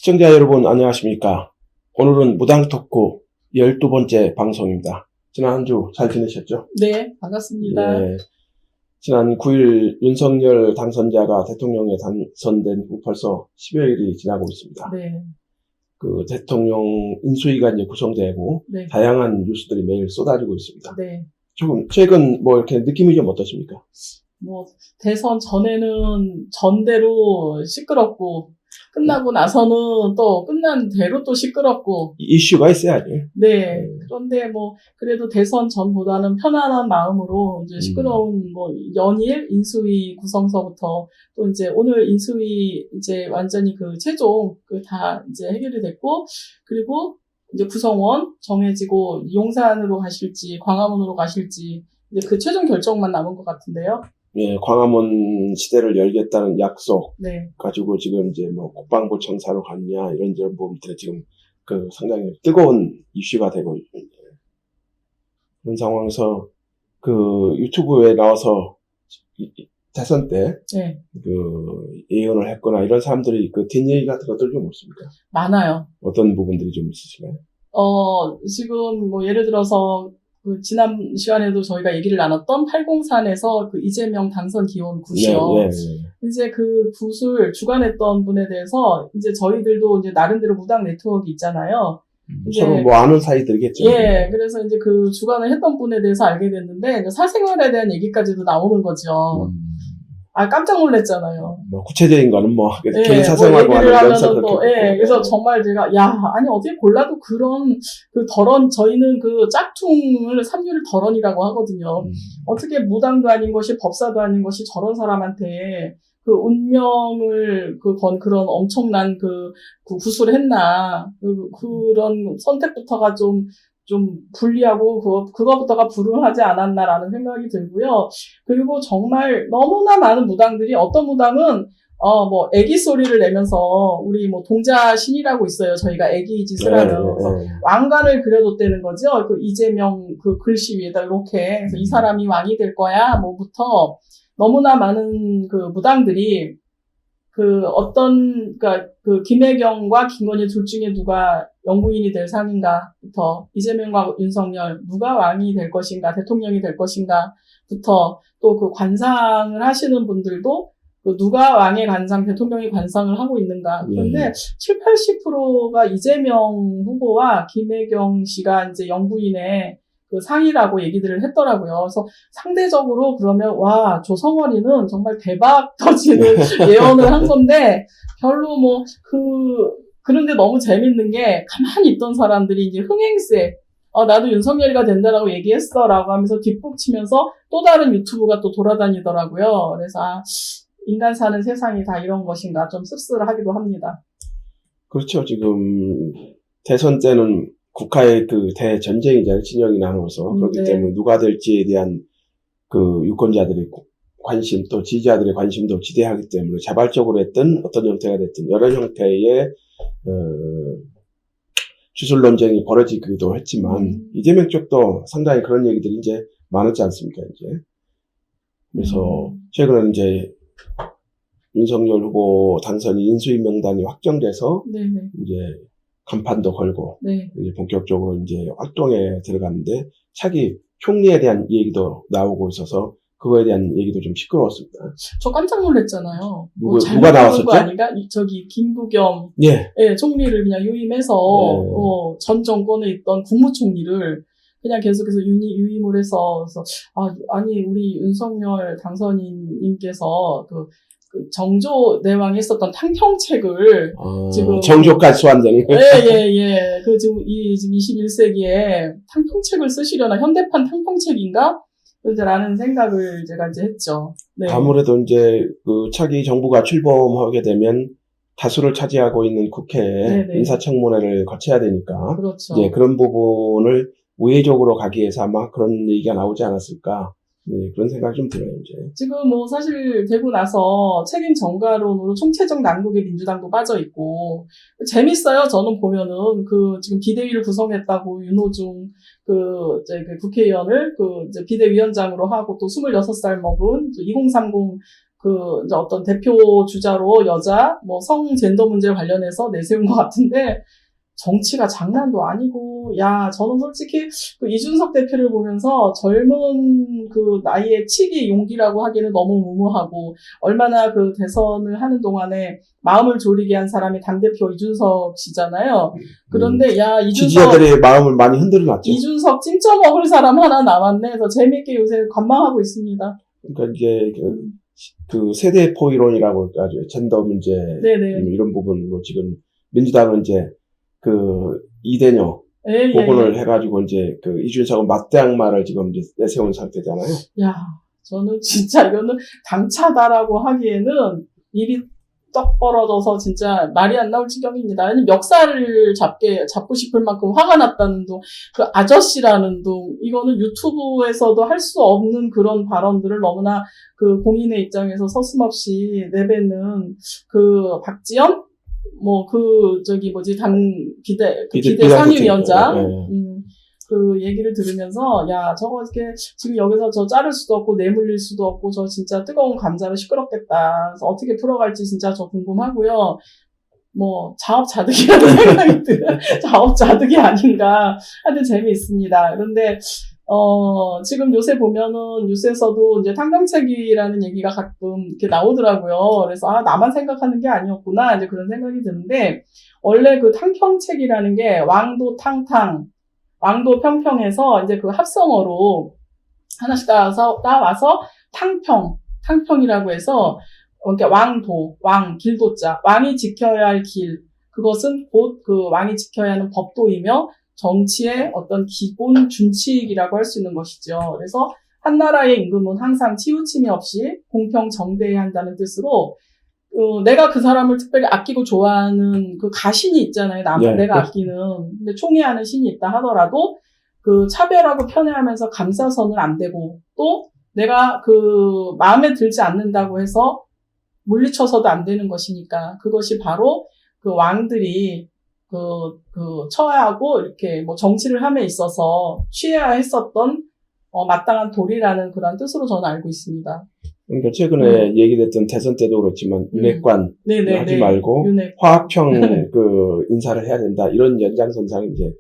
시청자 여러분 안녕하십니까. 오늘은 무당 토크 12번째 방송입니다. 지난 한 주 잘 지내셨죠? 네, 반갑습니다. 네, 지난 9일 윤석열 당선자가 대통령에 당선된 후 벌써 10여일이 지나고 있습니다. 네. 그 대통령 인수위가 이제 구성되고 네. 다양한 뉴스들이 매일 쏟아지고 있습니다. 네. 조금 최근 뭐 이렇게 느낌이 좀 어떠십니까? 대선 전에는 전대로 시끄럽고, 끝나고 나서는 또 끝난 대로 또 시끄럽고. 이슈가 있어야지. 네. 그런데 그래도 대선 전보다는 편안한 마음으로 이제 시끄러운 연일 인수위 구성서부터 또 이제 오늘 인수위 이제 완전히 그 최종 다 이제 해결이 됐고, 그리고 이제 구성원 정해지고 용산으로 가실지 광화문으로 가실지 이제 그 최종 결정만 남은 것 같은데요. 예, 광화문 시대를 열겠다는 약속 네. 가지고 지금 이제 국방부 청사로 갔냐 이런 부분들이 지금 그 상당히 뜨거운 이슈가 되고 있는 그런 상황에서 그 유튜브에 나와서 대선 때 네. 그 예언을 했거나 이런 사람들이 그 뒷얘기 같은 것들 좀 없습니까? 많아요. 어떤 부분들이 좀 있으신가요? 지금 예를 들어서 지난 시간에도 저희가 얘기를 나눴던 803에서 그 이재명 당선 기원 굿이요. 네. 이제 그 굿을 주관했던 분에 대해서 이제 저희들도 이제 나름대로 무당 네트워크 있잖아요. 서로 아는 사이들이겠죠. 예, 그래서 이제 그 주관을 했던 분에 대해서 알게 됐는데, 사생활에 대한 얘기까지도 나오는 거죠. 깜짝 놀랐잖아요. 구체적인 거는 예, 개인 사생활과 하면은 또, 예, 그래서 정말 제가, 아니, 어떻게 골라도 그런, 저희는 그 짝퉁을 삼류를 덜언이라고 하거든요. 어떻게 무당도 아닌 것이, 법사도 아닌 것이 저런 사람한테 그 운명을 건 그런 엄청난 구술을 했나. 그런 선택부터가 좀 불리하고, 그거부터가 불운하지 않았나라는 생각이 들고요. 그리고 정말 너무나 많은 무당들이, 어떤 무당은, 애기 소리를 내면서, 우리 동자 신이라고 있어요. 저희가 애기 짓을 하면. 그래서 왕관을 그려뒀다는 거죠. 그 이재명 그 글씨 위에다 이렇게. 그래서 이 사람이 왕이 될 거야. 부터 너무나 많은 그 무당들이, 김혜경과 김건희 둘 중에 누가 영부인이 될 상인가부터, 이재명과 윤석열, 누가 왕이 될 것인가, 대통령이 될 것인가부터, 또 그 관상을 하시는 분들도, 누가 왕의 관상, 대통령의 관상을 하고 있는가. 그런데 70~80%가 이재명 후보와 김혜경 씨가 이제 영부인의 그 상이라고 얘기들을 했더라고요. 그래서 상대적으로 그러면 조성월이는 정말 대박 터지는 예언을 한 건데 별로 그런데 너무 재밌는 게 가만히 있던 사람들이 이제 흥행세 나도 윤석열이가 된다라고 얘기했어라고 하면서 뒷북 치면서 또 다른 유튜브가 또 돌아다니더라고요. 그래서 인간 사는 세상이 다 이런 것인가 좀 씁쓸하기도 합니다. 그렇죠. 지금 대선 때는 국가의 그 대전쟁이잖아요. 진영이 나눠서. 그렇기 때문에 누가 될지에 대한 그 유권자들의 관심, 또 지지자들의 관심도 지대하기 때문에 자발적으로 했든 어떤 형태가 됐든 여러 형태의, 주술 논쟁이 벌어지기도 했지만, 이재명 쪽도 상당히 그런 얘기들이 이제 많았지 않습니까, 이제. 그래서 최근에 이제 윤석열 후보 당선이 인수위 명단이 확정돼서, 이제 간판도 걸고 이제 본격적으로 이제 활동에 들어갔는데 차기 총리에 대한 얘기도 나오고 있어서 그거에 대한 얘기도 좀 시끄러웠습니다. 저 깜짝 놀랐잖아요. 누가 나왔었죠? 거 아닌가? 김부겸 총리를 그냥 유임해서 전 정권에 있던 국무총리를 그냥 계속해서 유임을 해서 그래서 아니 우리 윤석열 당선인님께서 정조 내왕이 했었던 탕평책을 지금 정조까지 소환되는 지금 21세기에 탕평책을 쓰시려나 현대판 탕평책인가? 라는 생각을 제가 이제 했죠. 네. 아무래도 이제 그 차기 정부가 출범하게 되면 다수를 차지하고 있는 국회에 인사청문회를 거쳐야 되니까 그렇죠. 이제 그런 부분을 우회적으로 가기 위해서 아마 그런 얘기가 나오지 않았을까. 그런 생각이 좀 들어요, 이제. 지금 사실 되고 나서 책임 전가론으로 총체적 난국에 민주당도 빠져있고, 재밌어요, 저는 보면은. 지금 비대위를 구성했다고 윤호중, 국회의원을, 이제 비대위원장으로 하고 또 26살 먹은 2030 이제 어떤 대표 주자로 여자, 성 젠더 문제 관련해서 내세운 것 같은데, 정치가 장난도 아니고, 저는 솔직히 이준석 대표를 보면서 젊은 나이에 치기 용기라고 하기는 너무 무모하고, 얼마나 대선을 하는 동안에 마음을 졸이게 한 사람이 당대표 이준석 씨잖아요. 그런데, 지지자들의 마음을 많이 흔들어놨죠. 이준석 찜쪄 먹을 사람 하나 남았네. 그래서 재밌게 요새 관망하고 있습니다. 그러니까 이제 세대 포이론이라고 할까요? 젠더 문제. 네네. 이런 부분으로 지금 민주당은 이제 이대녀 예, 복원을 해가지고 이제 이준석은 맞대항마를 지금 이제 내세운 상태잖아요. 저는 진짜 이거는 당차다라고 하기에는 입이 떡 벌어져서 진짜 말이 안 나올 지경입니다. 아니, 멱살을 잡고 싶을 만큼 화가 났다는 둥, 아저씨라는 둥, 이거는 유튜브에서도 할 수 없는 그런 발언들을 너무나 공인의 입장에서 서슴없이 내뱉는 박지원? 당 비대 상임위원장, 얘기를 들으면서, 저거 이렇게, 지금 여기서 저 자를 수도 없고, 내물릴 수도 없고, 저 진짜 뜨거운 감자로 시끄럽겠다. 그래서 어떻게 풀어갈지 진짜 저 궁금하고요. 자업자득이라는 생각이 들어요. 자업자득이 아닌가. 하여튼 재미있습니다. 그런데, 지금 요새 보면은 뉴스에서도 이제 탕평책이라는 얘기가 가끔 이렇게 나오더라고요. 그래서 나만 생각하는 게 아니었구나 이제 그런 생각이 드는데 원래 탕평책이라는 게 왕도 탕탕, 왕도 평평해서 이제 합성어로 하나씩 따와서 탕평이라고 해서 그러니까 길도자, 왕이 지켜야 할 길, 그것은 곧 왕이 지켜야 하는 법도이며 정치의 어떤 기본 준칙이라고 할 수 있는 것이죠. 그래서 한 나라의 임금은 항상 치우침이 없이 공평 정대해야 한다는 뜻으로 내가 그 사람을 특별히 아끼고 좋아하는 가신이 있잖아요. 내가 아끼는. 근데 총애하는 신이 있다 하더라도 차별하고 편애하면서 감싸서는 안 되고 또 내가 마음에 들지 않는다고 해서 물리쳐서도 안 되는 것이니까 그것이 바로 왕들이 처하고 이렇게 정치를 함에 있어서 취해야 했었던 마땅한 도리라는 그런 뜻으로 저는 알고 있습니다. 그러니까 최근에 얘기됐던 대선 때도 그렇지만 윤핵관 하지 말고 화합형 인사를 해야 된다 이런 연장선상에 이제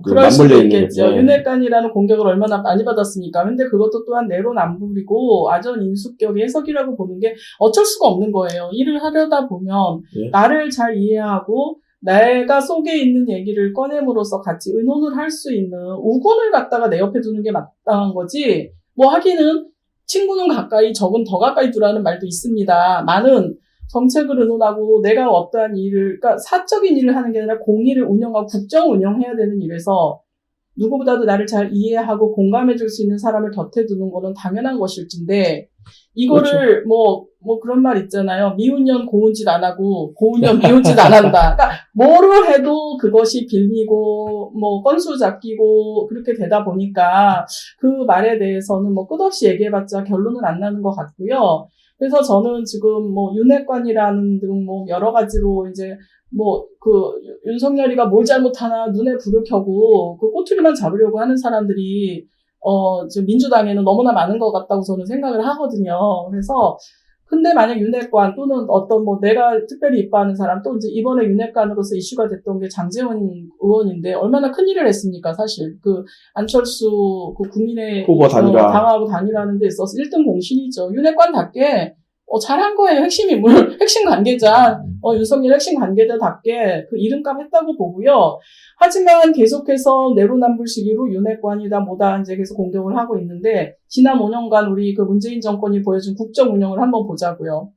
그럴 수도 있겠죠. 윤핵관이라는 공격을 얼마나 많이 받았습니까? 근데 그것도 또한 내로남불이고 아전인수격의 해석이라고 보는 게 어쩔 수가 없는 거예요. 일을 하려다 보면 나를 잘 이해하고 내가 속에 있는 얘기를 꺼냄으로써 같이 의논을 할 수 있는 우군을 갖다가 내 옆에 두는 게 마땅한 거지. 하기는 친구는 가까이, 적은 더 가까이 두라는 말도 있습니다. 많은 정책을 의논하고 내가 어떠한 일을, 그러니까 사적인 일을 하는 게 아니라 공의를 운영하고 국정을 운영해야 되는 일에서 누구보다도 나를 잘 이해하고 공감해 줄 수 있는 사람을 곁에 두는 거는 당연한 것일진데 이거를 그렇죠. 그런 말 있잖아요. 미운 년 고운 짓 안 하고 고운 년 미운 짓 안 한다. 그러니까 뭐를 해도 그것이 빌미고 건수 잡기고 그렇게 되다 보니까 그 말에 대해서는 끝없이 얘기해봤자 결론은 안 나는 것 같고요. 그래서 저는 지금 윤핵관이라는 등 여러 가지로 이제 윤석열이가 뭘 잘못하나 눈에 불을 켜고 꼬투리만 잡으려고 하는 사람들이 지금 민주당에는 너무나 많은 것 같다고 저는 생각을 하거든요. 그래서 근데 만약 윤핵관 또는 어떤 내가 특별히 이뻐하는 사람 또 이제 이번에 윤핵관으로서 이슈가 됐던 게 장제원 의원인데 얼마나 큰 일을 했습니까, 사실. 안철수 국민의 후보 당하고 단일화하는 데 있어서 1등 공신이죠. 윤핵관답게 잘한 거예요. 핵심 인물, 핵심 관계자, 윤석열 핵심 관계자답게 이름값 했다고 보고요. 하지만 계속해서 내로남불 시기로 윤핵관이다 뭐다 이제 계속 공격을 하고 있는데 지난 5년간 우리 문재인 정권이 보여준 국정 운영을 한번 보자고요.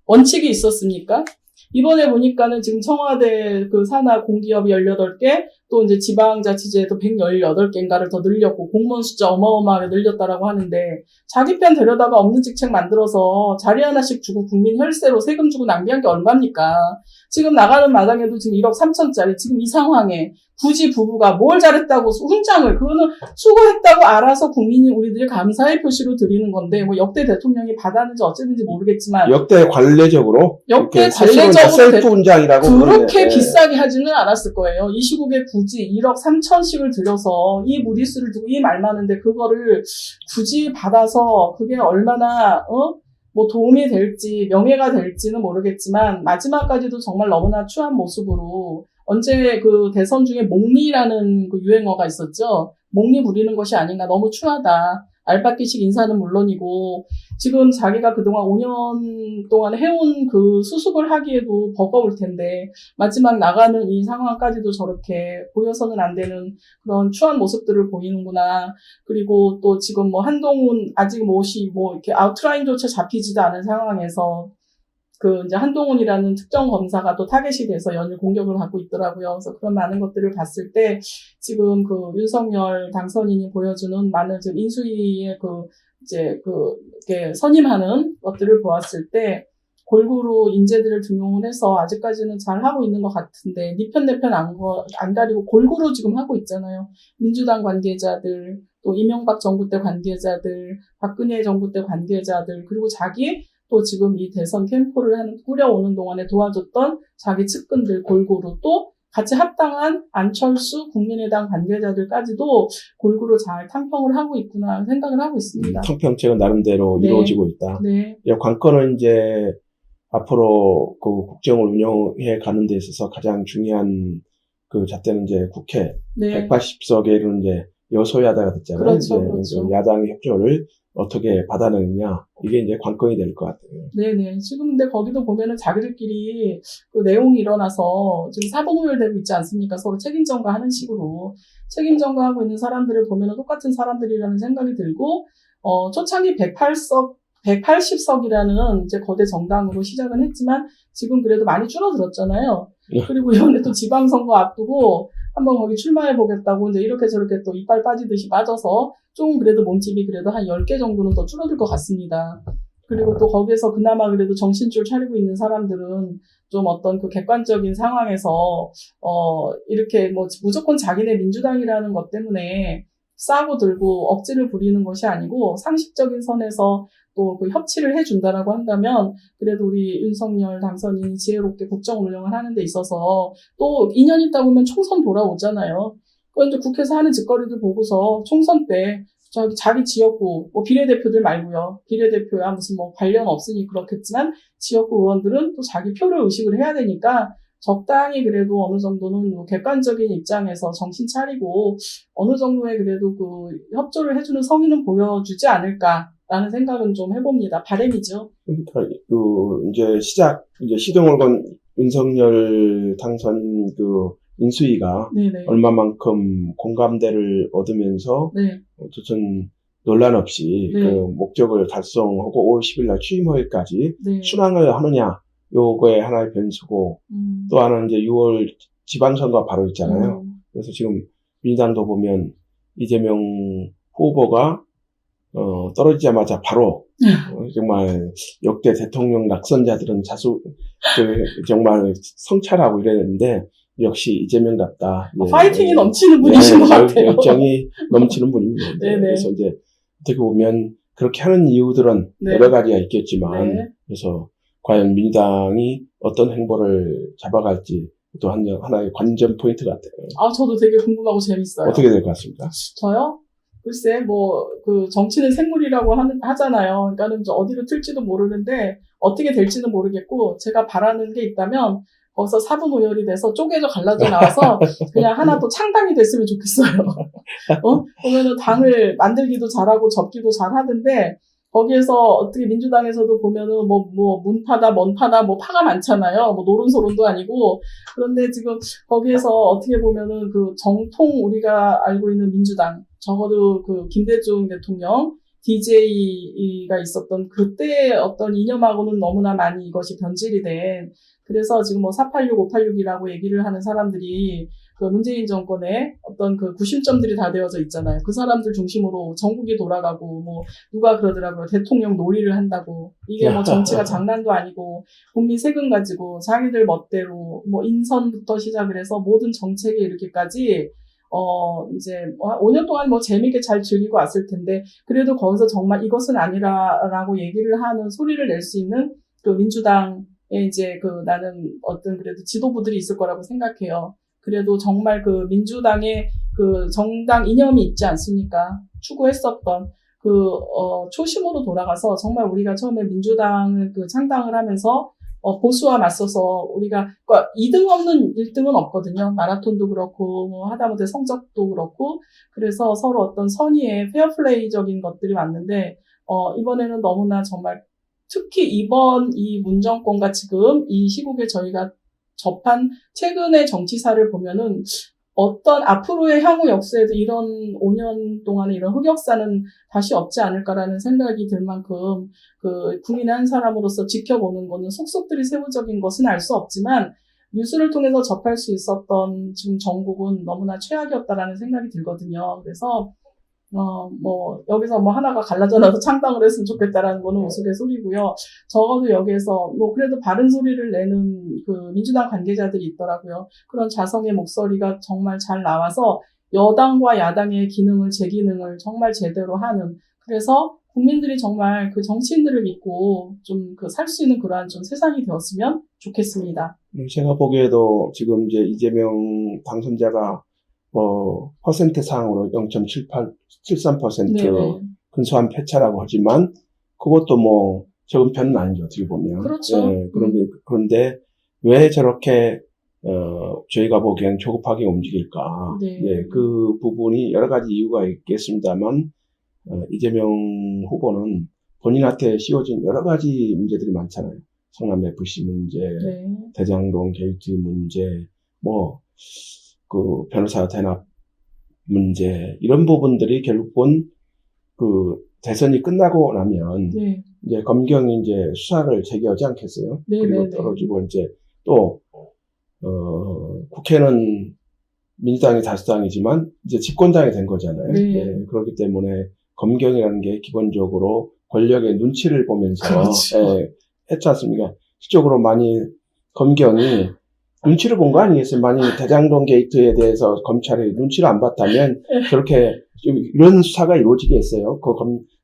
원칙이 있었습니까? 이번에 보니까는 지금 청와대 산하 공기업이 18개, 또 이제 지방자치제도 118개인가를 더 늘렸고, 공무원 숫자 어마어마하게 늘렸다라고 하는데, 자기 편 데려다가 없는 직책 만들어서 자리 하나씩 주고 국민 혈세로 세금 주고 낭비한 게 얼마입니까? 지금 나가는 마당에도 지금 1억 3천짜리, 지금 이 상황에 굳이 부부가 뭘 잘했다고 훈장을, 그거는 수고했다고 알아서 국민이 우리들이 감사의 표시로 드리는 건데, 역대 대통령이 받았는지 어쨌는지 모르겠지만. 역대 관례적으로 셀프 훈장이라고 그렇게 비싸게 하지는 않았을 거예요. 이 시국에 굳이 1억 3천씩을 들여서 이 무리수를 두고 이 말 많은데 그거를 굳이 받아서 그게 얼마나 뭐 도움이 될지 명예가 될지는 모르겠지만 마지막까지도 정말 너무나 추한 모습으로 언제 그 대선 중에 목리라는 그 유행어가 있었죠. 목리 부리는 것이 아닌가 너무 추하다. 알박기식 인사는 물론이고 지금 자기가 그동안 5년 동안 해온 그 수습을 하기에도 버거울 텐데 마지막 나가는 이 상황까지도 저렇게 보여서는 안 되는 그런 추한 모습들을 보이는구나. 그리고 또 지금 뭐 한동훈 아직 못이 뭐 이렇게 아웃라인조차 잡히지도 않은 상황에서 그 이제 한동훈이라는 특정 검사가 또 타겟이 돼서 연일 공격을 받고 있더라고요. 그래서 그런 많은 것들을 봤을 때 지금 그 윤석열 당선인이 보여주는 많은 지금 인수위의 그 이제 그 이렇게 선임하는 것들을 보았을 때 골고루 인재들을 등용을 해서 아직까지는 잘 하고 있는 것 같은데 니 편 내 편 안 가리고 골고루 지금 하고 있잖아요. 민주당 관계자들, 또 이명박 정부 때 관계자들, 박근혜 정부 때 관계자들, 그리고 자기 또 지금 이 대선 캠프를 꾸려오는 동안에 도와줬던 자기 측근들 골고루 또 같이 합당한 안철수 국민의당 관계자들까지도 골고루 잘 탕평을 하고 있구나 생각을 하고 있습니다. 탕평책은 나름대로 네. 이루어지고 있다. 네. 관건은 이제 앞으로 그 국정을 운영해 가는 데 있어서 가장 중요한 그 잣대는 이제 국회 네. 180석에 이르는 이제 여소야다가 됐잖아요. 그렇죠, 이제 그렇죠. 야당의 협조를 어떻게 받아내느냐 이게 이제 관건이 될 것 같아요. 네네. 지금 근데 거기도 보면은 자기들끼리 그 내용이 일어나서 지금 사분오열되고 있지 않습니까? 서로 책임 전가하는 식으로 책임 전가하고 있는 사람들을 보면은 똑같은 사람들이라는 생각이 들고 초창기 180석이라는 이제 거대 정당으로 시작은 했지만 지금 그래도 많이 줄어들었잖아요. 그리고 이번에 또 지방선거 앞두고 한번 거기 출마해보겠다고 이제 이렇게 저렇게 또 이빨 빠지듯이 빠져서 좀 그래도 몸집이 그래도 한 10개 정도는 더 줄어들 것 같습니다. 그리고 또 거기에서 그나마 그래도 정신줄 차리고 있는 사람들은 좀 어떤 그 객관적인 상황에서 이렇게 뭐 무조건 자기네 민주당이라는 것 때문에 싸고 들고 억지를 부리는 것이 아니고 상식적인 선에서 또 그 협치를 해준다라고 한다면 그래도 우리 윤석열 당선인이 지혜롭게 국정 운영을 하는 데 있어서 또 2년 있다 보면 총선 돌아오잖아요. 그건 이제 국회에서 하는 짓거리들 보고서 총선 때 자기 지역구 뭐 비례대표들 말고요. 비례대표야 무슨 뭐 관련 없으니 그렇겠지만 지역구 의원들은 또 자기 표를 의식을 해야 되니까 적당히 그래도 어느 정도는 객관적인 입장에서 정신 차리고 어느 정도의 그래도 그 협조를 해주는 성의는 보여주지 않을까라는 생각은 좀 해봅니다. 바람이죠. 그러니까 이제 시동을 건 윤석열 당선 그 인수위가 네네. 얼마만큼 공감대를 얻으면서 네. 어쨌든 논란 없이 네. 그 목적을 달성하고 5월 10일 날 취임허일까지 네. 순항을 하느냐 요거의 하나의 변수고 또 하나는 이제 6월 지방선거가 바로 있잖아요. 그래서 지금 민주당도 보면 이재명 후보가 떨어지자마자 바로 정말 역대 대통령 낙선자들은 정말 성찰하고 이랬는데 역시 이재명답다. 파이팅이 넘치는 분이신 것 같아요. 열정이 넘치는 분입니다. 네네. 그래서 이제 어떻게 보면 그렇게 하는 이유들은 네. 여러 가지가 있겠지만 네. 그래서 과연 민주당이 어떤 행보를 잡아갈지 또 하나의 관전 포인트 같아요. 저도 되게 궁금하고 재밌어요. 어떻게 될 것 같습니까? 저요? 글쎄, 그 정치는 생물이라고 하잖아요. 그러니까는 어디로 튈지도 모르는데 어떻게 될지는 모르겠고 제가 바라는 게 있다면 거기서 사분오열이 돼서 쪼개져 갈라져 나와서 그냥 하나 또 창당이 됐으면 좋겠어요. 보면은 당을 만들기도 잘하고 접기도 잘하던데 거기에서 어떻게 민주당에서도 보면은 문파다, 먼파다, 파가 많잖아요. 노론소론도 아니고. 그런데 지금 거기에서 어떻게 보면은 그 정통 우리가 알고 있는 민주당, 적어도 그 김대중 대통령, DJ가 있었던 그때의 어떤 이념하고는 너무나 많이 이것이 변질이 된, 그래서 지금 486, 586이라고 얘기를 하는 사람들이 그 문재인 정권의 어떤 그 구심점들이 다 되어져 있잖아요. 그 사람들 중심으로 전국이 돌아가고 누가 그러더라고요. 대통령 놀이를 한다고. 이게 정치가 장난도 아니고 국민 세금 가지고 자기들 멋대로 인선부터 시작을 해서 모든 정책에 이렇게까지 이제 5년 동안 재미있게 잘 즐기고 왔을 텐데 그래도 거기서 정말 이것은 아니라라고 얘기를 하는 소리를 낼 수 있는 그 민주당에 이제 나는 어떤 그래도 지도부들이 있을 거라고 생각해요. 그래도 정말 그 민주당의 그 정당 이념이 있지 않습니까? 추구했었던 초심으로 돌아가서 정말 우리가 처음에 민주당을 창당을 하면서 보수와 맞서서 우리가, 그러니까 2등 없는 1등은 없거든요. 마라톤도 그렇고, 뭐 하다못해 성적도 그렇고, 그래서 서로 어떤 선의의 페어플레이적인 것들이 왔는데, 이번에는 너무나 정말, 특히 이번 이 문정권과 지금 이 시국에 저희가 접한 최근의 정치사를 보면은, 어떤 앞으로의 향후 역사에도 이런 5년 동안의 이런 흑역사는 다시 없지 않을까라는 생각이 들 만큼 국민의 한 사람으로서 지켜보는 거는 속속들이 세부적인 것은 알 수 없지만 뉴스를 통해서 접할 수 있었던 지금 정국은 너무나 최악이었다라는 생각이 들거든요. 그래서 여기서 하나가 갈라져 나서 창당을 했으면 좋겠다라는 거는 우스갯소리고요. 적어도 여기에서 그래도 바른 소리를 내는 민주당 관계자들이 있더라고요. 그런 자성의 목소리가 정말 잘 나와서 여당과 야당의 제 기능을 정말 제대로 하는, 그래서 국민들이 정말 정치인들을 믿고 좀 살 수 있는 그러한 좀 세상이 되었으면 좋겠습니다. 제가 보기에도 지금 이제 이재명 당선자가 퍼센트상으로 0.73% 근소한 패차라고 하지만, 그것도 적은 편은 아니죠, 어떻게 보면. 그렇죠. 네, 그런데, 왜 저렇게, 저희가 보기엔 조급하게 움직일까. 네. 네, 그 부분이 여러 가지 이유가 있겠습니다만, 이재명 후보는 본인한테 씌워진 여러 가지 문제들이 많잖아요. 성남 FC 문제, 네. 대장동 게이트 문제, 변호사 대납 문제, 이런 부분들이 결국은 대선이 끝나고 나면, 네. 이제 검경이 이제 수사를 재개하지 않겠어요? 네, 그리고 네, 떨어지고 이제 또, 국회는 민주당이 다수당이지만 이제 집권당이 된 거잖아요. 네. 네, 그렇기 때문에 검경이라는 게 기본적으로 권력의 눈치를 보면서, 그렇죠. 했지 않습니까? 실적으로 많이 검경이 눈치를 본 거 아니겠어요? 만약 대장동 게이트에 대해서 검찰이 눈치를 안 봤다면 저렇게 이런 수사가 이루어지겠어요?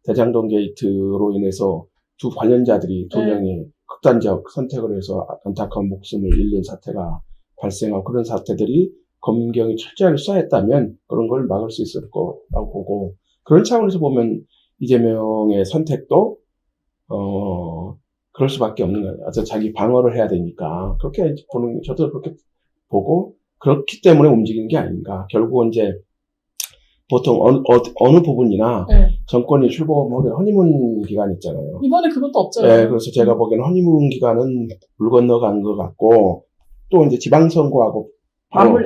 대장동 게이트로 인해서 두 관련자들이 두 명이 극단적 선택을 해서 안타까운 목숨을 잃는 사태가 발생하고, 그런 사태들이 검경이 철저하게 수사했다면 그런 걸 막을 수 있을 거라고 보고, 그런 차원에서 보면 이재명의 선택도 그럴 수밖에 없는 거예요. 자기 방어를 해야 되니까. 그렇게 보는, 저도 그렇게 보고, 그렇기 때문에 움직이는 게 아닌가. 결국은 이제, 보통 어느 부분이나, 정권이 출범하면 허니문 기간 있잖아요. 이번에 그것도 없잖아요. 네, 그래서 제가 보기에는 허니문 기간은 물 건너간 것 같고, 또 이제 지방선거하고, 바로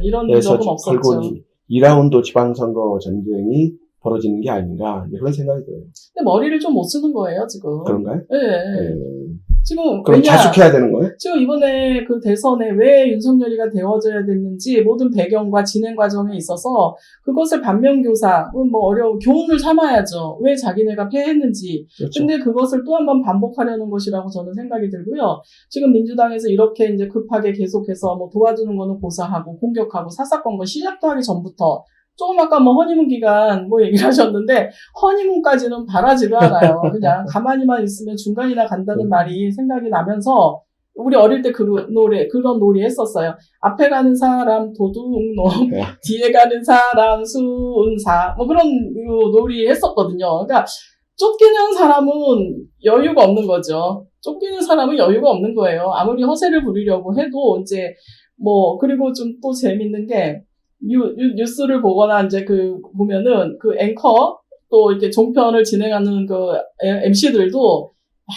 이런 적은 없었죠. 결국 2라운드 지방선거 전쟁이 벌어지는 게 아닌가, 그런 생각이 들어요. 근데 머리를 좀 못 쓰는 거예요, 지금. 그런가요? 네. 지금 그럼 자숙해야 되는 거예요? 지금 이번에 대선에 왜 윤석열이가 되어져야 됐는지 모든 배경과 진행 과정에 있어서 그것을 반면교사, 어려운 교훈을 삼아야죠. 왜 자기네가 패했는지. 그렇죠. 근데 그것을 또 한 번 반복하려는 것이라고 저는 생각이 들고요. 지금 민주당에서 이렇게 이제 급하게 계속해서 도와주는 거는 고사하고 공격하고 사사건건 시작도 하기 전부터 조금 아까 허니문 기간 얘기를 하셨는데, 허니문까지는 바라지도 않아요. 그냥 가만히만 있으면 중간이나 간다는 말이 생각이 나면서, 우리 어릴 때 그런 놀이 했었어요. 앞에 가는 사람 도둑놈, 뒤에 가는 사람 순사, 그런 놀이 했었거든요. 그러니까, 쫓기는 사람은 여유가 없는 거죠. 쫓기는 사람은 여유가 없는 거예요. 아무리 허세를 부리려고 해도, 이제, 그리고 좀 또 재밌는 게, 뉴스를 보거나 이제 보면은 앵커 또 이렇게 종편을 진행하는 MC들도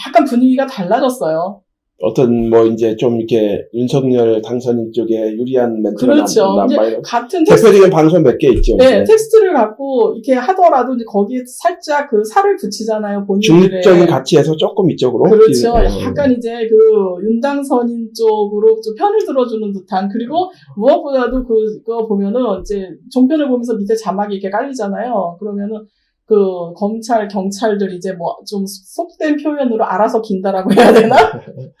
약간 분위기가 달라졌어요. 어떤 이제 좀 이렇게 윤석열 당선인 쪽에 유리한 멘트가 그렇죠. 이제 같은 대표적인 방송 몇 개 있죠. 네, 텍스트를 갖고 이렇게 하더라도 이제 거기에 살짝 살을 붙이잖아요. 본인들의 중립적인 가치에서 조금 이쪽으로. 그렇죠. 약간 이제 윤당선인 쪽으로 좀 편을 들어주는 듯한, 그리고 무엇보다도 그거 보면은 이제 종편을 보면서 밑에 자막이 이렇게 깔리잖아요. 그러면은 검찰, 경찰들 이제 좀 속된 표현으로 알아서 긴다라고 해야 되나?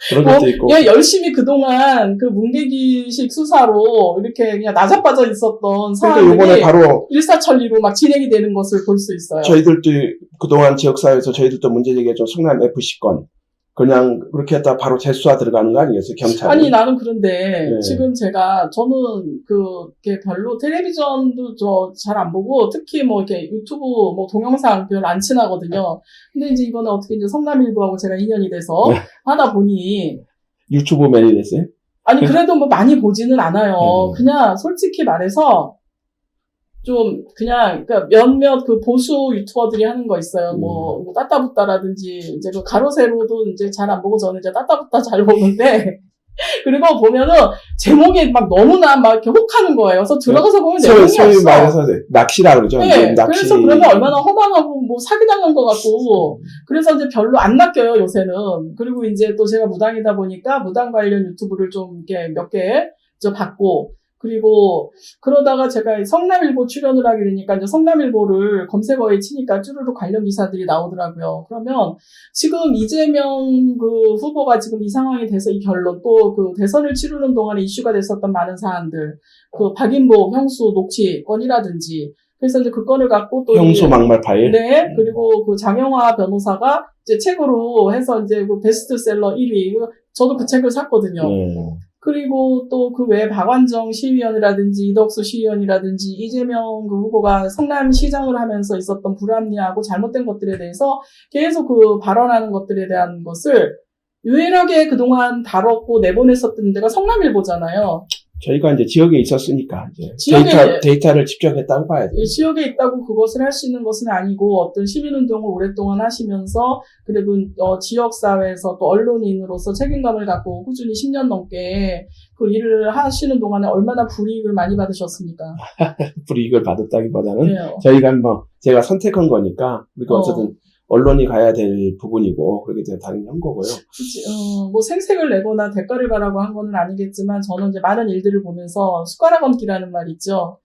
그런 것도 있고. 열심히 그동안 문개기식 수사로 이렇게 그냥 나자빠져 있었던 사안들이 이번에 바로 일사천리로 막 진행이 되는 것을 볼 수 있어요. 저희들도 그동안 지역사회에서 저희들도 문제 제기했죠. 성남 FC 건. 그냥 그렇게 했다 바로 재수사 들어가는 거 아니겠어요? 경찰이. 아니, 나는 그런데, 네. 지금 저는 그게 별로 텔레비전도 잘 안 보고, 특히 뭐 이렇게 유튜브 뭐 동영상 별로 안 친하거든요. 근데 이제 이번에 어떻게 이제 성남일보하고 제가 인연이 돼서 네. 하다 보니, 유튜브맨이 됐어요? 아니, 그래도 뭐 많이 보지는 않아요. 그냥 솔직히 말해서, 좀, 그러니까 몇몇 그 보수 유튜버들이 하는 거 있어요. 뭐 따따붙다라든지, 이제 그 가로세로도 이제 잘 안 보고 저는 이제 따따붙다 잘 보는데, 그리고 보면은 제목이 막 너무나 막 이렇게 혹하는 거예요. 그래서 들어가서 보면 내용이 소위 없어. 말해서 낚시라 그러죠. 네. 낚시. 그래서 그러면 얼마나 허망하고 뭐 사기당한 것 같고, 그래서 이제 별로 안 낚여요, 요새는. 그리고 이제 또 제가 무당이다 보니까 무당 관련 유튜브를 좀 이렇게 몇 개 봤고, 그리고 그러다가 제가 성남일보 출연을 하게 되니까 이제 성남일보를 검색어에 치니까 쭈루루 관련 기사들이 나오더라고요. 그러면 지금 이재명 그 후보가 지금 이 상황이 돼서 이 결론, 또 그 대선을 치르는 동안에 이슈가 됐었던 많은 사안들, 그 박인보 형수 녹취 건이라든지, 그래서 이제 그 건을 갖고 또 형수 막말 파일. 네, 그리고 그 장영화 변호사가 이제 책으로 해서 이제 그 베스트셀러 1위, 저도 그 책을 샀거든요. 그리고 또 그 외에 박완정 시의원이라든지 이덕수 시의원이라든지 이재명 그 후보가 성남시장을 하면서 있었던 불합리하고 잘못된 것들에 대해서 계속 그 발언하는 것들에 대한 것을 유일하게 그동안 다뤘고 내보냈었던 데가 성남일보잖아요. 저희가 이제 지역에 있었으니까 이제 지역에 데이터를 집중했다고 봐야 돼요. 지역에 있다고 그것을 할 수 있는 것은 아니고 어떤 시민운동을 오랫동안 하시면서 그래도 지역사회에서 또 언론인으로서 책임감을 갖고 꾸준히 10년 넘게 그 일을 하시는 동안에 얼마나 불이익을 많이 받으셨습니까? 불이익을 받았다기보다는 네. 저희가 뭐 제가 선택한 거니까 그리고 어쨌든 언론이 가야 될 부분이고 그렇게 되면 당연히 한 거고요. 그치, 뭐 생색을 내거나 대가를 바라고 한 건 아니겠지만 저는 이제 많은 일들을 보면서 숟가락 얹기라는 말 있죠.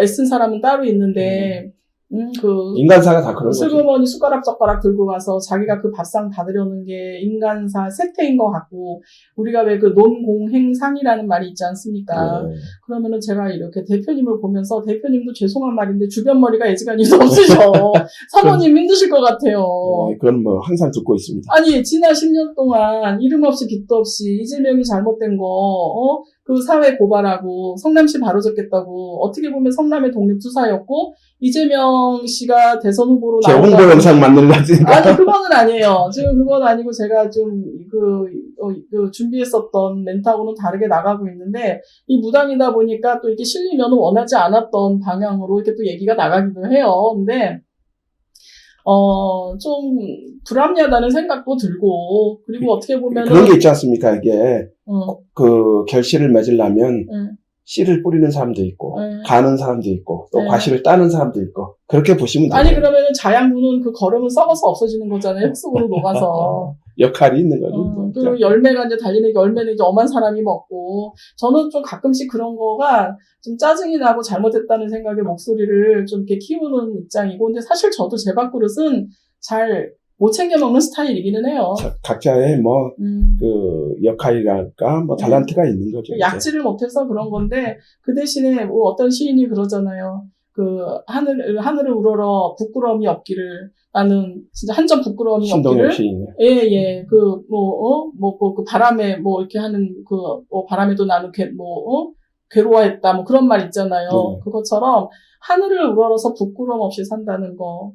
애쓴 사람은 따로 있는데 인간사가 다 그런 거죠. 슬그머니 숟가락 젓가락 들고 가서 자기가 그 밥상 받으려는 게 인간사 세태인 것 같고, 우리가 왜 그 논공행상이라는 말이 있지 않습니까? 네. 그러면은 제가 이렇게 대표님을 보면서 대표님도 죄송한 말인데 주변 머리가 애지간히도 없으셔. 사모님 힘드실 것 같아요. 네, 그건 뭐 항상 듣고 있습니다. 아니, 지난 10년 동안 이름 없이 빚도 없이 이재명이 잘못된 거, 그 사회 고발하고 성남시 바로잡겠다고, 어떻게 보면 성남의 독립투사였고, 이재명 씨가 대선 후보로 제 홍보 영상 만들려니까. 아니, 그거는 아니에요. 지금 그건 아니고 제가 좀 준비했었던 멘트하고는 다르게 나가고 있는데, 이 무당이다 보니까 또 이렇게 실리면 원하지 않았던 방향으로 이렇게 또 얘기가 나가기도 해요. 근데, 좀 불합리하다는 생각도 들고, 그리고 어떻게 보면은. 그런 게 있지 않습니까? 이게, 그 결실을 맺으려면, 씨를 뿌리는 사람도 있고, 가는 사람도 있고, 또 과실을 따는 사람도 있고, 그렇게 보시면 돼요. 아니, 그러면은 자양분은 그 걸음은 썩어서 없어지는 거잖아요. 흙속으로 녹아서. 역할이 있는 거죠. 그리고 열매가 이제 달리는 열매는 이제 엄한 사람이 먹고, 저는 좀 가끔씩 그런 거가 좀 짜증이 나고 잘못했다는 생각에 목소리를 좀 이렇게 키우는 입장이고, 근데 사실 저도 제 밥그릇은 잘 못 챙겨 먹는 스타일이기는 해요. 각자의 그 역할이랄까, 달란트가 있는 거죠. 약지를 못해서 그런 건데, 그 대신에 뭐 어떤 시인이 그러잖아요. 그, 하늘을 우러러 부끄러움이 없기를, 나는 진짜 한 점 부끄러움이 없기를. 예. 그 바람에 이렇게 하는 바람에도 나는 괴로워했다. 그런 말 있잖아요. 그것처럼 하늘을 우러러서 부끄러움 없이 산다는 거.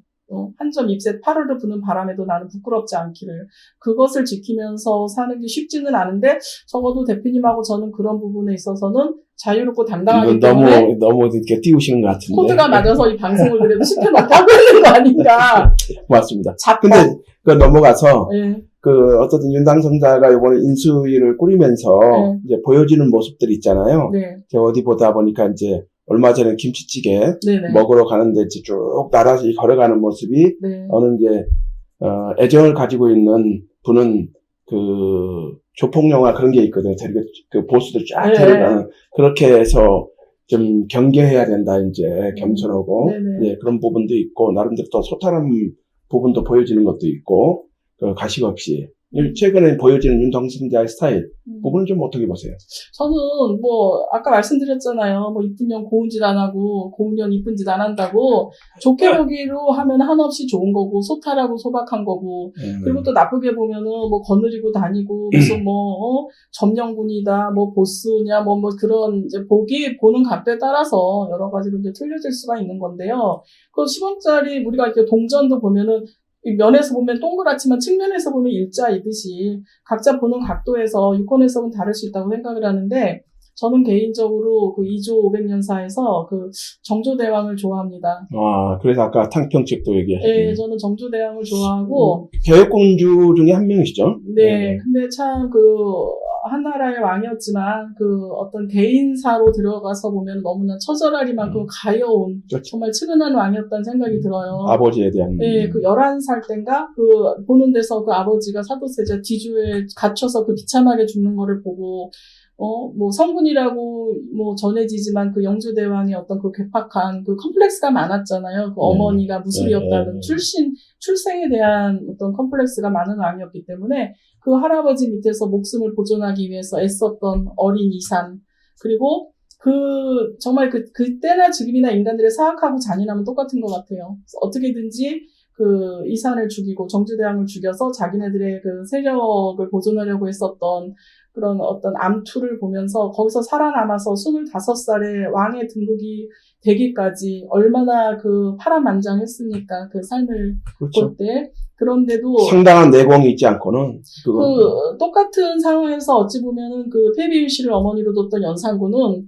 한 점 잎새 파르르 부는 바람에도 나는 부끄럽지 않기를. 그것을 지키면서 사는 게 쉽지는 않은데, 적어도 대표님하고 저는 그런 부분에 있어서는 자유롭고 당당하기 때문에. 너무 이렇게 띄우시는 것 같은데. 코드가 맞아서 이 방송을 그래도 시켜놓고 하고 있는 거 아닌가. 맞습니다. 근데, 넘어가서, 어쨌든 윤당선자가 이번에 인수위를 꾸리면서, 이제 보여지는 모습들이 있잖아요. 제가 어디 보다 보니까 이제, 얼마 전에 김치찌개 먹으러 가는데 쭉 나란히 걸어가는 모습이 어느 이제 애정을 가지고 있는 분은 그 조폭영화 그런 게 있거든요. 되게 그 보수들 쫙 데려가는 그렇게 해서 좀 경계해야 된다 이제 겸손하고 그런 부분도 있고 나름대로 또 소탈한 부분도 보여지는 것도 있고 그 가식 없이 최근에 보여지는 윤석열의 스타일 부분은 좀 어떻게 보세요? 저는 뭐 아까 말씀드렸잖아요. 뭐 이쁜 년 고운 짓 안 하고 고운 년 이쁜 짓 안 한다고 좋게 보기로 하면 한없이 좋은 거고 소탈하고 소박한 거고 그리고 또 나쁘게 보면은 뭐 거느리고 다니고 무슨 뭐 점령군이다 뭐 보스냐 뭐 그런 이제 보는 각도에 따라서 여러 가지로 이제 틀려질 수가 있는 건데요. 그 10원짜리 우리가 이렇게 동전도 보면은 이 면에서 보면 동그랗지만 측면에서 보면 일자이듯이 각자 보는 각도에서 유권 해석은 다를 수 있다고 생각을 하는데 저는 개인적으로 그 2조 500년사에서 그 정조대왕을 좋아합니다. 아, 그래서 아까 탕평책도 얘기하시죠. 네, 저는 정조대왕을 좋아하고 개혁공주 중에 한 명이시죠? 네, 근데 참 한나라의 왕이었지만 어떤 개인사로 들어가서 보면 너무나 처절하리만큼 가여운 그렇죠. 정말 측은한 왕이었다는 생각이 들어요. 아버지에 대한. 네, 11살 땐가 보는 데서 그 아버지가 사도세자 뒤주에 갇혀서 비참하게 죽는 거를 보고 뭐 성군이라고 뭐 전해지지만 영조대왕의 어떤 괴팍한 컴플렉스가 많았잖아요. 어머니가 무술이었다는 출생에 대한 어떤 컴플렉스가 많은 왕이었기 때문에 그 할아버지 밑에서 목숨을 보존하기 위해서 애썼던 어린 이산 그리고 정말 그때나 지금이나 인간들의 사악하고 잔인함은 똑같은 것 같아요. 어떻게든지 이산을 죽이고 정조대왕을 죽여서 자기네들의 세력을 보존하려고 했었던 그런 어떤 암투를 보면서 거기서 살아남아서 25살에 왕의 등극이 되기까지 얼마나 파란만장했습니까? 삶을 그렇죠. 볼 때. 그런데도 상당한 내공이 있지 않고는 똑같은 상황에서 어찌 보면은 폐비윤 씨를 어머니로 뒀던 연산군은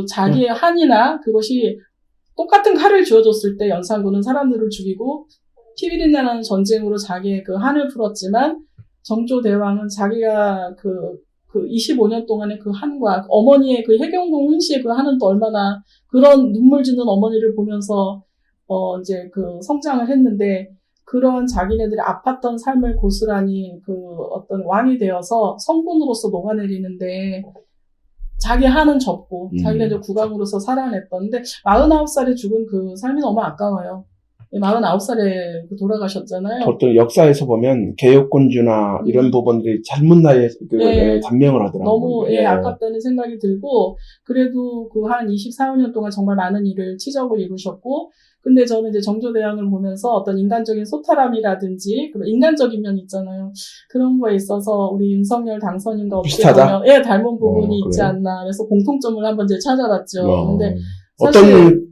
자기의 한이나 그것이 똑같은 칼을 쥐어줬을 때 연산군은 사람들을 죽이고 피비린내라는 전쟁으로 자기의 한을 풀었지만 정조대왕은 자기가 25년 동안의 한과 어머니의 해경궁 홍씨의 한은 또 얼마나 그런 눈물 짓는 어머니를 보면서 이제 성장을 했는데 그런 자기네들이 아팠던 삶을 고스란히 어떤 왕이 되어서 성군으로서 녹아내리는데 자기 한은 접고 자기네들 국왕으로서 살아냈던데 49살에 죽은 삶이 너무 아까워요. 49살에 돌아가셨잖아요. 어떤 역사에서 보면 개혁군주나 이런 부분들이 젊은 나이에 단명을 하더라고요. 너무 아깝다는 생각이 들고 그래도 한 24년 동안 정말 많은 일을 치적을 이루셨고 근데 저는 이제 정조대왕을 보면서 어떤 인간적인 소탈함이라든지 그런 인간적인 면 있잖아요. 그런 거에 있어서 우리 윤석열 당선인과 어떻게 비슷하다? 보면 닮은 부분이 있지 않나. 그래서 공통점을 한번 이제 찾아봤죠. 근데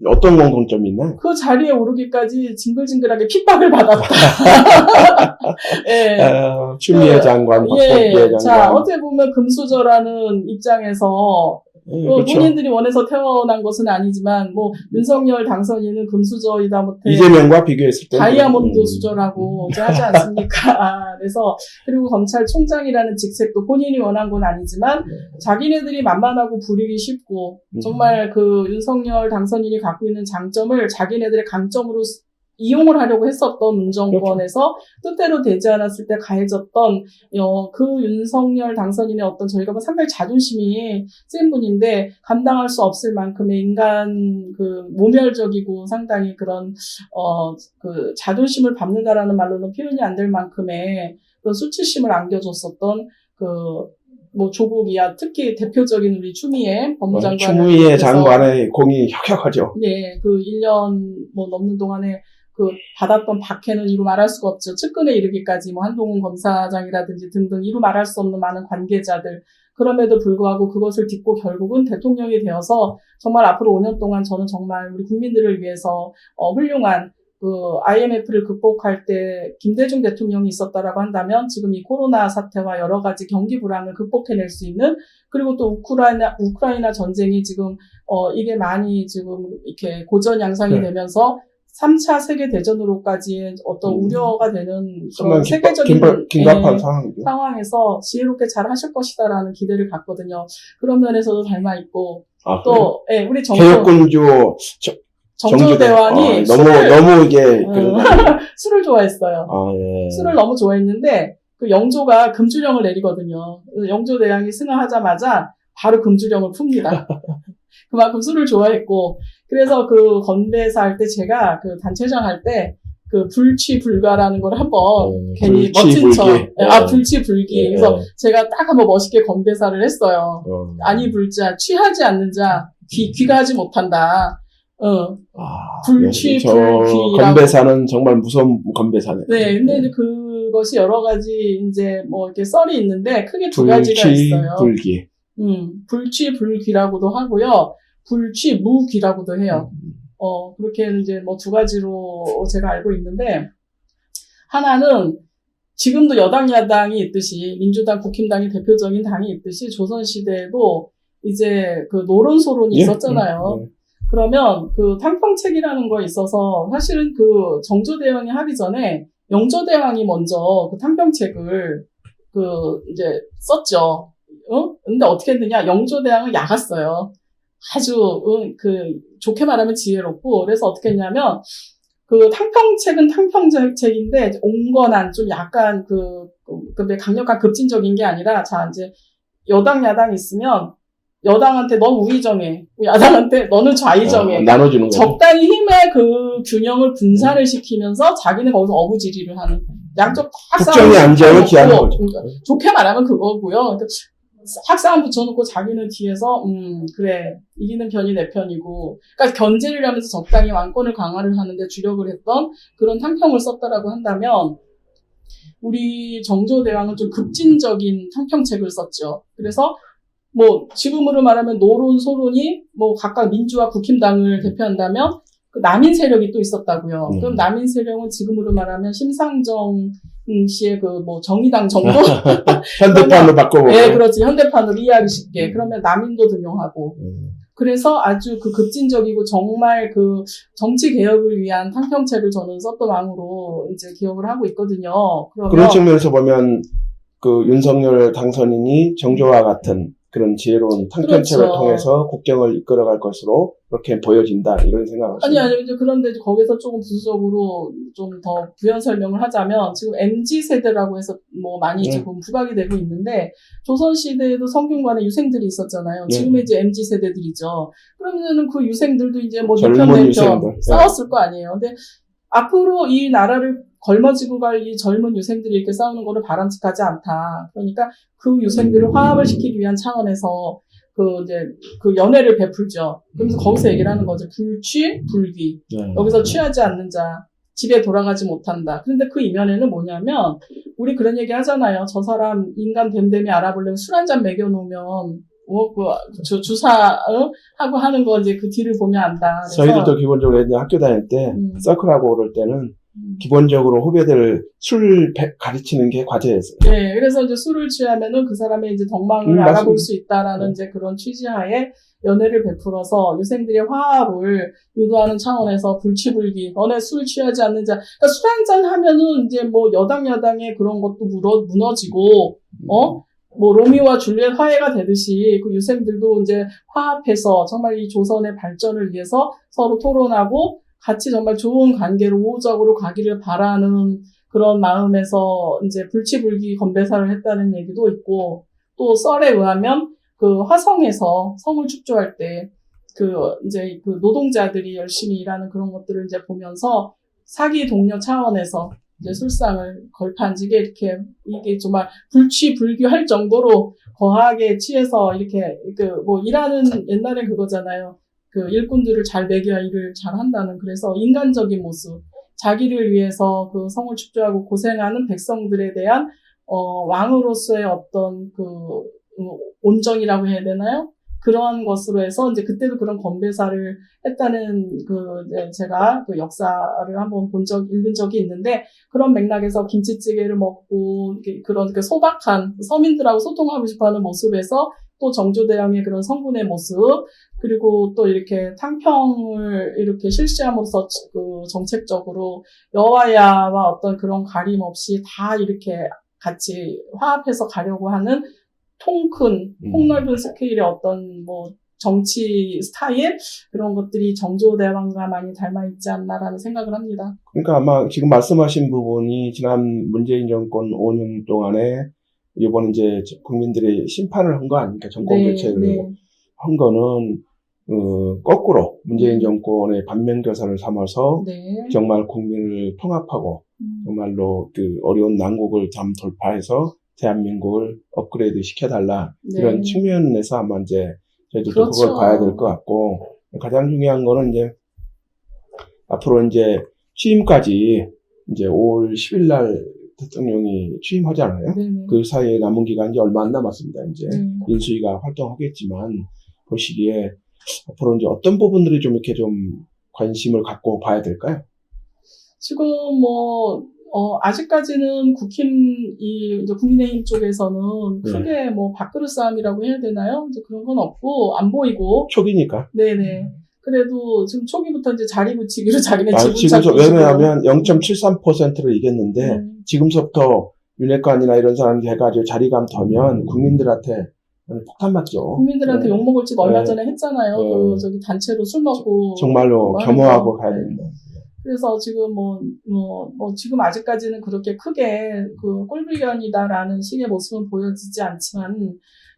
어떤 공통점이 있나요? 그 자리에 오르기까지 징글징글하게 핍박을 받았다. 추미애 장관, 박범계 장관. 자, 어떻게 보면 금수저라는 입장에서 그렇죠. 본인들이 원해서 태어난 것은 아니지만 윤석열 당선인은 금수저이다 못해 이재명과 비교했을 때 다이아몬드 수저라고 이제 하지 않습니까? 그래서 그리고 검찰총장이라는 직책도 본인이 원한 건 아니지만 자기네들이 만만하고 부리기 쉽고 정말 윤석열 당선인이 갖고 있는 장점을 자기네들의 강점으로 이용을 하려고 했었던 문정권에서 뜻대로 되지 않았을 때 가해졌던 윤석열 당선인의 어떤 저희가 상당히 자존심이 센 분인데 감당할 수 없을 만큼의 인간 모멸적이고 상당히 그런 자존심을 밟는다라는 말로는 표현이 안 될 만큼의 수치심을 안겨줬었던 조국 이하 특히 대표적인 우리 추미애 법무장관 추미애 장관의 공이 혁혁하죠. 네, 1년 넘는 동안에 받았던 박해는 이루 말할 수가 없죠. 측근에 이르기까지 한동훈 검사장이라든지 등등 이루 말할 수 없는 많은 관계자들. 그럼에도 불구하고 그것을 딛고 결국은 대통령이 되어서 정말 앞으로 5년 동안 저는 정말 우리 국민들을 위해서 훌륭한 IMF를 극복할 때 김대중 대통령이 있었다라고 한다면 지금 이 코로나 사태와 여러 가지 경기 불황을 극복해낼 수 있는 그리고 또 우크라이나 전쟁이 지금 이게 많이 지금 이렇게 고전양상이 되면서 3차 세계대전으로까지의 어떤 우려가 되는 그런 세계적인 긴박한 상황에서 지혜롭게 잘 하실 것이다라는 기대를 갖거든요. 그런 면에서도 닮아있고 또 우리 개혁군주 정조대왕이 너무 이게 술을 좋아했어요. 술을 너무 좋아했는데 영조가 금주령을 내리거든요. 영조대왕이 승하하자마자 바로 금주령을 풉니다. 그만큼 술을 좋아했고 그래서 건배사 할 때 제가 단체장 할 때 그 불취불가라는 걸 한번 괜히 불취불기. 멋진 척, 불취불기. 그래서 제가 딱 한번 멋있게 건배사를 했어요. 아니 불자, 취하지 않는 자, 귀가하지 못한다. 불취불귀라고. 건배사는 정말 무서운 건배사네. 네, 근데 이제 그것이 여러 가지 이제 뭐 이렇게 썰이 있는데 크게 두 가지가 있어요. 불취불기. 불취불귀라고도 하고요. 불취무귀라고도 해요. 그렇게 이제 뭐 두 가지로 제가 알고 있는데, 하나는 지금도 여당, 야당이 있듯이, 민주당, 국힘당이 대표적인 당이 있듯이, 조선시대에도 이제 그 노론소론이 있었잖아요. 그러면 그 탕평책이라는 거에 있어서 사실은 그 정조대왕이 하기 전에 영조대왕이 먼저 그 탕평책을 그 이제 썼죠. 근데 어떻게 했느냐? 영조대왕은 약았어요. 아주 그 좋게 말하면 지혜롭고, 그래서 어떻게 했냐면 그 탕평책은 탕평책인데 온건한 좀 약간 그 강력한 급진적인 게 아니라, 자 이제 여당 야당 있으면 여당한테 넌 우위 정해, 야당한테 너는 좌위 정해. 나눠주는 거죠. 적당히 힘의 그 균형을 분산을 시키면서 자기는 거기서 어부지리를 하는, 양쪽 딱 국정의 안정을 기하는 거죠. 그러니까 좋게 말하면 그거고요. 그러니까 싹 싸움 붙여놓고 자기는 뒤에서 그래 이기는 편이 내 편이고, 그러니까 견제를 하면서 적당히 왕권을 강화를 하는데 주력을 했던 그런 탕평을 썼다라고 한다면, 우리 정조대왕은 좀 급진적인 탕평책을 썼죠. 그래서 뭐 지금으로 말하면 노론 소론이 뭐 각각 민주와 국힘당을 대표한다면 그 남인 세력이 또 있었다고요. 그럼 남인 세력은 지금으로 말하면 심상정 씨의 그 뭐 정의당 정도? 현대판으로 바꿔보고. 네, 그렇지. 현대판으로 이해하기 쉽게. 그러면 남인도 등용하고. 그래서 아주 그 급진적이고 정말 그 정치 개혁을 위한 탕평책을 저는 썼던 왕으로 이제 기억을 하고 있거든요. 그런 측면에서 보면 그 윤석열 당선인이 정조와 같은 그런 지혜로운 탕평책을 그렇죠. 통해서 국정을 이끌어갈 것으로 그렇게 보여진다, 이런 생각을 하시죠. 아니, 이제 그런데 이제 거기서 조금 부수적으로 좀 더 부연 설명을 하자면, 지금 MZ세대라고 해서 뭐 많이 지금 부각이 되고 있는데, 조선시대에도 성균관에 유생들이 있었잖아요. 지금의 이제 MZ세대들이죠. 그러면은 그 유생들도 이제 뭐 젊은 편 유생들. 싸웠을 거 아니에요. 근데 앞으로 이 나라를 걸머지고 갈 이 젊은 유생들이 이렇게 싸우는 거는 바람직하지 않다. 그러니까 그 유생들을 화합을 시키기 위한 차원에서 그 연회를 베풀죠. 그러면서 거기서 얘기를 하는 거죠. 불취, 불귀. 여기서 취하지 않는 자, 집에 돌아가지 못한다. 그런데 그 이면에는 뭐냐면, 우리 그런 얘기 하잖아요. 저 사람 인간 됨됨이 알아보려면 술 한 잔 먹여놓으면, 하고 하는 거 이제 그 뒤를 보면 안다. 그래서 저희들도 기본적으로 이제 학교 다닐 때, 서클하고 그럴 때는, 기본적으로 후배들 술 가르치는 게 과제였어요. 네, 그래서 이제 술을 취하면은 그 사람의 이제 덕망을 알아볼 수 있다라는 이제 그런 취지하에 연회를 베풀어서 유생들의 화합을 유도하는 차원에서 불취불기, 너네 술 취하지 않는 자, 그러니까 술 한잔 하면은 이제 뭐 여당 야당의 그런 것도 무너지고, 뭐 로미오와 줄리엣 화해가 되듯이 그 유생들도 이제 화합해서 정말 이 조선의 발전을 위해서 서로 토론하고 같이 정말 좋은 관계로 우호적으로 가기를 바라는 그런 마음에서 이제 불취불기 건배사를 했다는 얘기도 있고, 또 썰에 의하면 그 화성에서 성을 축조할 때 이제 그 노동자들이 열심히 일하는 그런 것들을 이제 보면서 사기 동료 차원에서 이제 술상을 걸판지게 이게 정말 불취불귀할 정도로 거하게 취해서 이렇게 뭐 일하는, 옛날엔 그거잖아요. 그 일꾼들을 잘 먹여야 일을 잘 한다는, 그래서 인간적인 모습, 자기를 위해서 그 성을 축조하고 고생하는 백성들에 대한 왕으로서의 어떤 온정이라고 해야 되나요? 그러한 것으로 해서 이제 그때도 그런 건배사를 했다는 이제 제가 그 역사를 한번 읽은 적이 있는데, 그런 맥락에서 김치찌개를 먹고 그런 그 소박한 서민들하고 소통하고 싶어하는 모습에서 또 정조대왕의 그런 성군의 모습, 그리고 또 이렇게 탕평을 이렇게 실시함으로써 그 정책적으로 여와야와 어떤 그런 가림 없이 다 이렇게 같이 화합해서 가려고 하는 폭넓은 스케일의 어떤 뭐 정치 스타일, 그런 것들이 정조대왕과 많이 닮아있지 않나라는 생각을 합니다. 그러니까 아마 지금 말씀하신 부분이 지난 문재인 정권 5년 동안에 이번 이제 국민들의 심판을 한 거 아닙니까? 정권 교체를 한 거는 거꾸로 문재인 정권의 반면교사를 삼아서 네. 정말 국민을 통합하고 정말로 그 어려운 난국을 참 돌파해서 대한민국을 업그레이드 시켜달라 네. 이런 측면에서 아마 이제 저희들도 그렇죠. 그걸 봐야 될 것 같고 가장 중요한 거는 이제 앞으로 이제 취임까지 이제 5월 10일 날 대통령이 취임하잖아요. 네네. 그 사이에 남은 기간이 얼마 안 남았습니다. 이제 네. 인수위가 활동하겠지만 보시기에 앞으로 이제 어떤 부분들이 좀 이렇게 좀 관심을 갖고 봐야 될까요? 지금 아직까지는 이제 국민의힘 쪽에서는 크게 밥그릇 싸움이라고 해야 되나요? 이제 그런 건 없고, 안 보이고. 초기니까. 네네. 그래도 지금 초기부터 이제 자리 붙이기로 자기네 지분 지금 찾고 왜냐하면 0.73%를 이겼는데, 지금서부터 윤핵관이나 이런 사람들이 해가지고 자리감 더면 국민들한테 폭탄 맞죠. 국민들한테 욕먹을 짓 얼마 전에 했잖아요. 저기 단체로 술 먹고. 정말로 겸허하고 가야 됩니다. 그래서 지금 지금 아직까지는 그렇게 크게 꼴불견이다라는 식의 모습은 보여지지 않지만,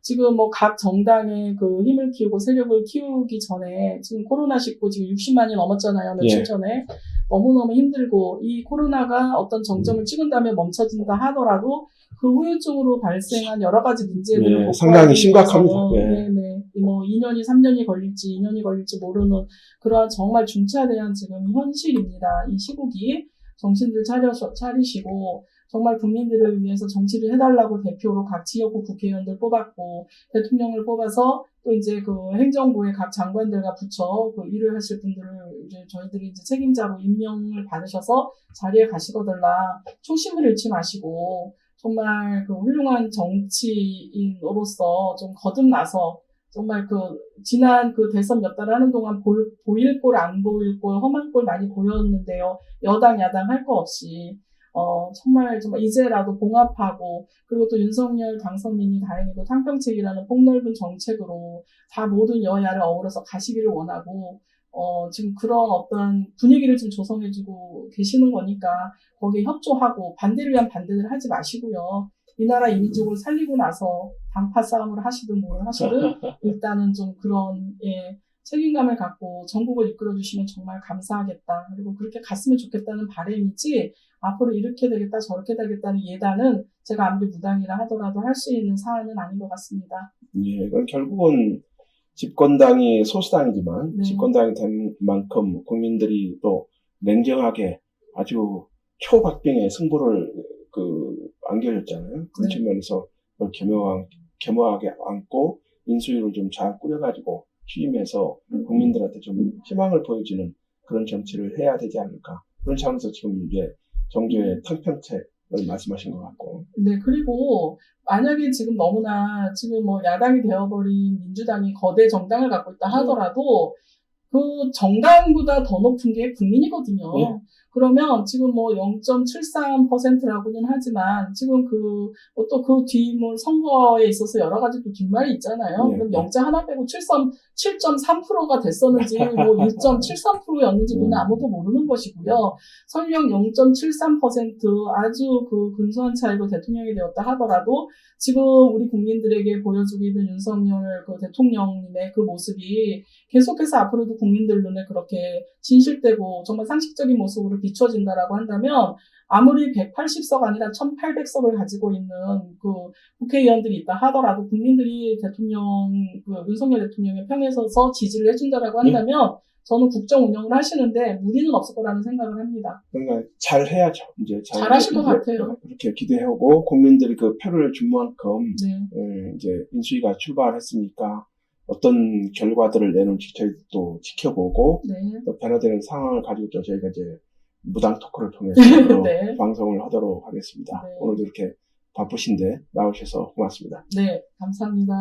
지금 각 정당의 힘을 키우고 세력을 키우기 전에, 지금 코로나19 지금 60만이 넘었잖아요. 며칠 전에. 너무너무 힘들고, 이 코로나가 어떤 정점을 찍은 다음에 멈춰진다 하더라도, 그 후유증으로 발생한 여러 가지 문제들을 상당히 심각합니다. 2년이 3년이 걸릴지 2년이 걸릴지 모르는 그러한 정말 중차대한 지금 현실입니다. 이 시국이 정신들 차리시고 정말 국민들을 위해서 정치를 해달라고 대표로 각 지역구 국회의원들 뽑았고 대통령을 뽑아서 또 이제 행정부의 각 장관들과 부처 일을 하실 분들을 이제 저희들이 이제 책임자로 임명을 받으셔서 자리에 가시거들라 초심을 잃지 마시고 정말 훌륭한 정치인으로서 좀 거듭나서 정말 지난 대선 몇 달 하는 동안 보일 꼴 안 보일 꼴 험한 꼴 많이 보였는데요. 여당 야당 할 거 없이 정말 이제라도 봉합하고 그리고 또 윤석열 당선인이 다행히도 탕평책이라는 폭넓은 정책으로 다 모든 여야를 어우러서 가시기를 원하고 지금 그런 어떤 분위기를 좀 조성해주고 계시는 거니까 거기에 협조하고 반대를 위한 반대를 하지 마시고요. 이 나라 이민족을 살리고 나서 당파 싸움을 하시든 뭘 하시든 일단은 좀 그런 책임감을 갖고 전국을 이끌어주시면 정말 감사하겠다. 그리고 그렇게 갔으면 좋겠다는 바람이지 앞으로 이렇게 되겠다 저렇게 되겠다는 예단은 제가 아무리 무당이라 하더라도 할 수 있는 사안은 아닌 것 같습니다. 이건 결국은 집권당이 소수당이지만 집권당이 된 만큼 국민들이 또 냉정하게 아주 초박빙의 승부를 안겨줬잖아요. 그런 측면에서 그걸 겸허하게 안고 인수위를 좀 잘 꾸려가지고 취임해서 국민들한테 좀 희망을 보여주는 그런 정치를 해야 되지 않을까. 그런 차원에서 지금 이제 정조의 탕평책을 말씀하신 것 같고. 네, 그리고 만약에 지금 너무나 지금 야당이 되어버린 민주당이 거대 정당을 갖고 있다 하더라도 그 정당보다 더 높은 게 국민이거든요. 그러면 지금 0.73%라고는 하지만 지금 또 그 뒤 선거에 있어서 여러 가지 또 뒷말이 있잖아요. 그럼 영자 하나 빼고 7.3%가 됐었는지 1.73%였는지 그건 아무도 모르는 것이고요. 설령 0.73% 아주 근소한 차이로 대통령이 되었다 하더라도 지금 우리 국민들에게 보여주고 있는 윤석열 대통령님의 그 모습이 계속해서 앞으로도 국민들 눈에 그렇게 진실되고 정말 상식적인 모습으로 비춰진다라고 한다면 아무리 180석 아니라 1800석을 가지고 있는 국회의원들이 있다 하더라도 국민들이 윤석열 대통령의 편에 서서 지지를 해준다라고 한다면 저는 국정 운영을 하시는데 무리는 없을 거라는 생각을 합니다. 그러니까 잘 해야죠. 이제 잘하실 것 같아요. 그렇게 기대하고 국민들이 표를 준 만큼 이제 인수위가 출발했으니까 어떤 결과들을 내놓을지 저희도 지켜보고 또 변화되는 상황을 가지고 저희가 이제 무당 토크를 통해서 방송을 하도록 하겠습니다. 오늘도 이렇게 바쁘신데 나오셔서 고맙습니다. 네, 감사합니다.